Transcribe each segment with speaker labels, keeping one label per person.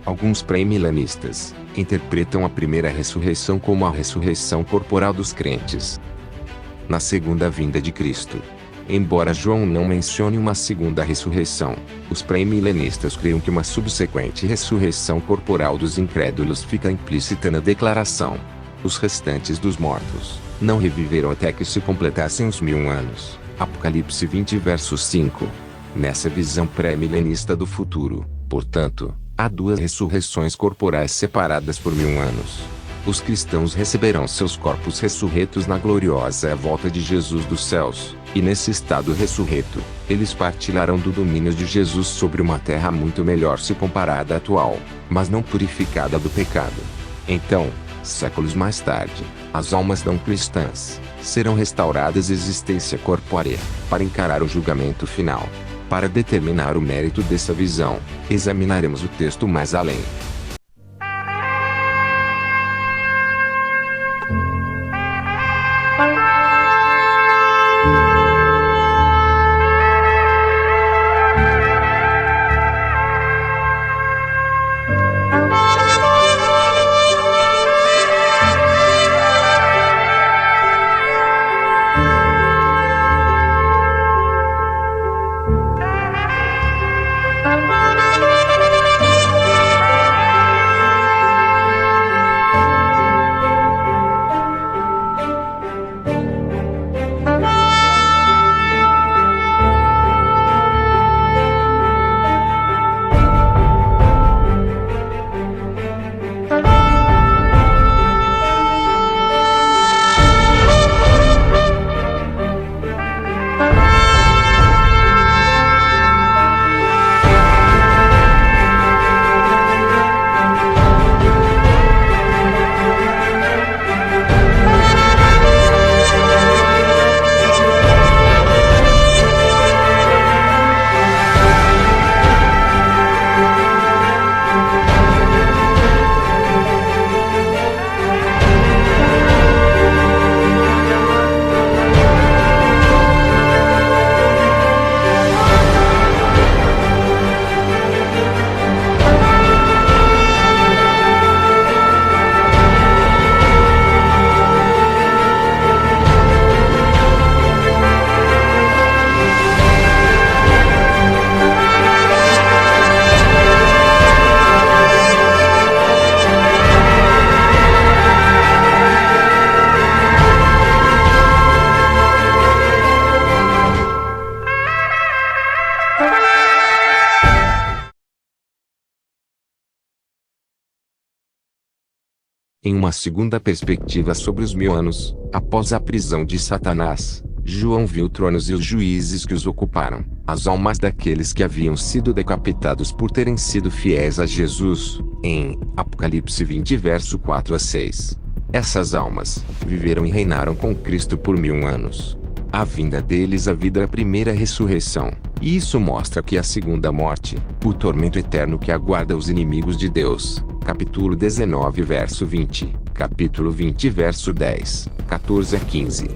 Speaker 1: Alguns pré-milenistas interpretam a primeira ressurreição como a ressurreição corporal dos crentes na segunda vinda de Cristo. Embora João não mencione uma segunda ressurreição, os pré-milenistas creem que uma subsequente ressurreição corporal dos incrédulos fica implícita na declaração. Os restantes dos mortos não reviveram até que se completassem os 1000 anos. Apocalipse 20 verso 5. Nessa visão pré-milenista do futuro, portanto, há duas ressurreições corporais separadas por 1000 anos. Os cristãos receberão seus corpos ressurretos na gloriosa volta de Jesus dos céus, e nesse estado ressurreto, eles partilharão do domínio de Jesus sobre uma terra muito melhor se comparada à atual, mas não purificada do pecado. Então, séculos mais tarde, as almas não cristãs serão restauradas à existência corpórea, para encarar o julgamento final. Para determinar o mérito dessa visão, examinaremos o texto mais além. Em uma segunda perspectiva sobre os 1000 anos, após a prisão de Satanás, João viu tronos e os juízes que os ocuparam, as almas daqueles que haviam sido decapitados por terem sido fiéis a Jesus, em Apocalipse 20 verso 4 a 6. Essas almas viveram e reinaram com Cristo por 1000 anos. A vinda deles à vida é a primeira ressurreição, e isso mostra que a segunda morte, o tormento eterno que aguarda os inimigos de Deus, capítulo 19 verso 20, capítulo 20 verso 10, 14 a 15.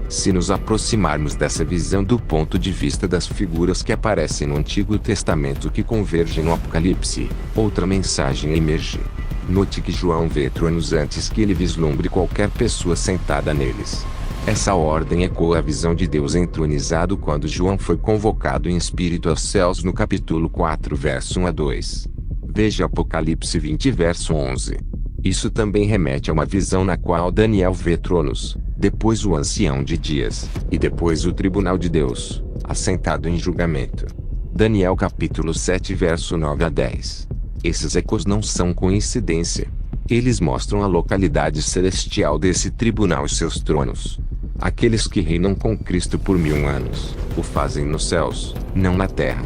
Speaker 1: Se nos aproximarmos dessa visão do ponto de vista das figuras que aparecem no Antigo Testamento que convergem no Apocalipse, outra mensagem emerge. Note que João vê tronos antes que ele vislumbre qualquer pessoa sentada neles. Essa ordem ecoa a visão de Deus entronizado quando João foi convocado em espírito aos céus no capítulo 4 verso 1 a 2. Veja Apocalipse 20 verso 11. Isso também remete a uma visão na qual Daniel vê tronos, depois o ancião de dias, e depois o tribunal de Deus, assentado em julgamento. Daniel capítulo 7 verso 9 a 10. Esses ecos não são coincidência. Eles mostram a localidade celestial desse tribunal e seus tronos. Aqueles que reinam com Cristo por 1000 anos, o fazem nos céus, não na terra.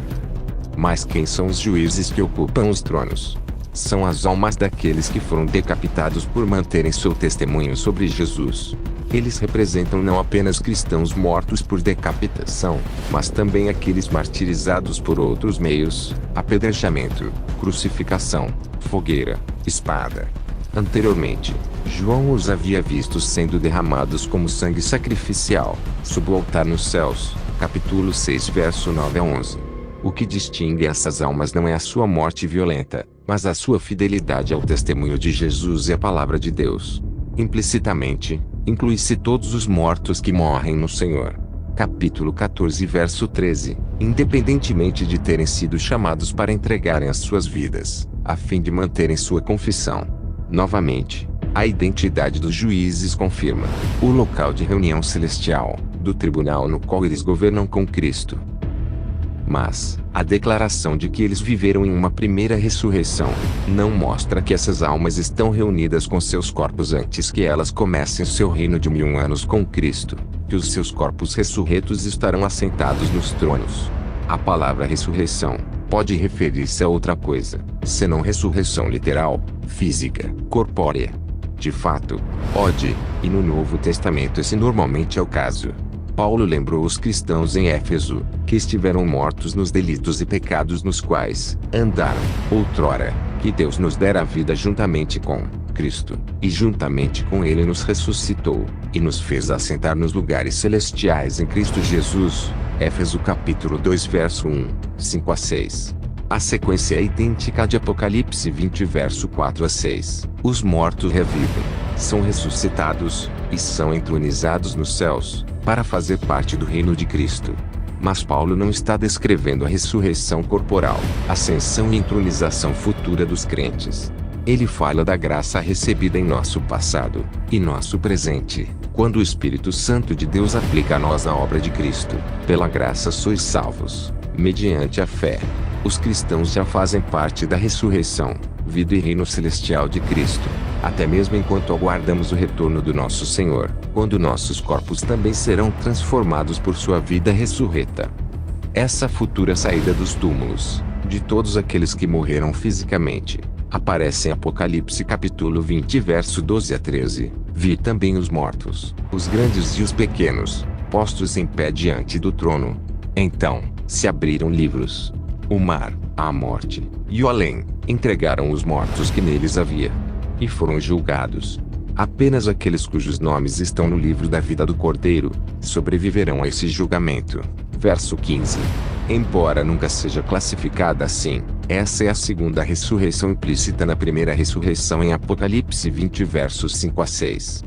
Speaker 1: Mas quem são os juízes que ocupam os tronos? São as almas daqueles que foram decapitados por manterem seu testemunho sobre Jesus. Eles representam não apenas cristãos mortos por decapitação, mas também aqueles martirizados por outros meios, apedrejamento, crucificação, fogueira, espada. Anteriormente, João os havia visto sendo derramados como sangue sacrificial, sob o altar nos céus, capítulo 6 verso 9 a 11. O que distingue essas almas não é a sua morte violenta, mas a sua fidelidade ao testemunho de Jesus e à palavra de Deus. Implicitamente, inclui-se todos os mortos que morrem no Senhor. Capítulo 14, verso 13. Independentemente de terem sido chamados para entregarem as suas vidas, a fim de manterem sua confissão. Novamente, a identidade dos juízes confirma o local de reunião celestial, do tribunal no qual eles governam com Cristo. Mas, a declaração de que eles viveram em uma primeira ressurreição, não mostra que essas almas estão reunidas com seus corpos antes que elas comecem seu reino de 1000 anos com Cristo, que os seus corpos ressurretos estarão assentados nos tronos. A palavra ressurreição pode referir-se a outra coisa, senão ressurreição literal, física, corpórea. De fato, pode, e no Novo Testamento esse normalmente é o caso. Paulo lembrou os cristãos em Éfeso, que estiveram mortos nos delitos e pecados nos quais andaram, outrora, que Deus nos dera a vida juntamente com Cristo, e juntamente com Ele nos ressuscitou, e nos fez assentar nos lugares celestiais em Cristo Jesus. Éfeso capítulo 2 verso 1, 5 a 6. A sequência é idêntica à de Apocalipse 20 verso 4 a 6. Os mortos revivem, são ressuscitados, e são entronizados nos céus, para fazer parte do reino de Cristo. Mas Paulo não está descrevendo a ressurreição corporal, ascensão e entronização futura dos crentes. Ele fala da graça recebida em nosso passado, e nosso presente, quando o Espírito Santo de Deus aplica a nós a obra de Cristo. Pela graça sois salvos, mediante a fé. Os cristãos já fazem parte da ressurreição, vida e reino celestial de Cristo, até mesmo enquanto aguardamos o retorno do nosso Senhor, quando nossos corpos também serão transformados por sua vida ressurreta. Essa futura saída dos túmulos, de todos aqueles que morreram fisicamente, aparece em Apocalipse capítulo 20 verso 12 a 13. Vi também os mortos, os grandes e os pequenos, postos em pé diante do trono. Então, se abriram livros. O mar, a morte, e o além, entregaram os mortos que neles havia. E foram julgados. Apenas aqueles cujos nomes estão no livro da vida do Cordeiro, sobreviverão a esse julgamento. Verso 15. Embora nunca seja classificada assim, essa é a segunda ressurreição implícita na primeira ressurreição em Apocalipse 20 versos 5 a 6.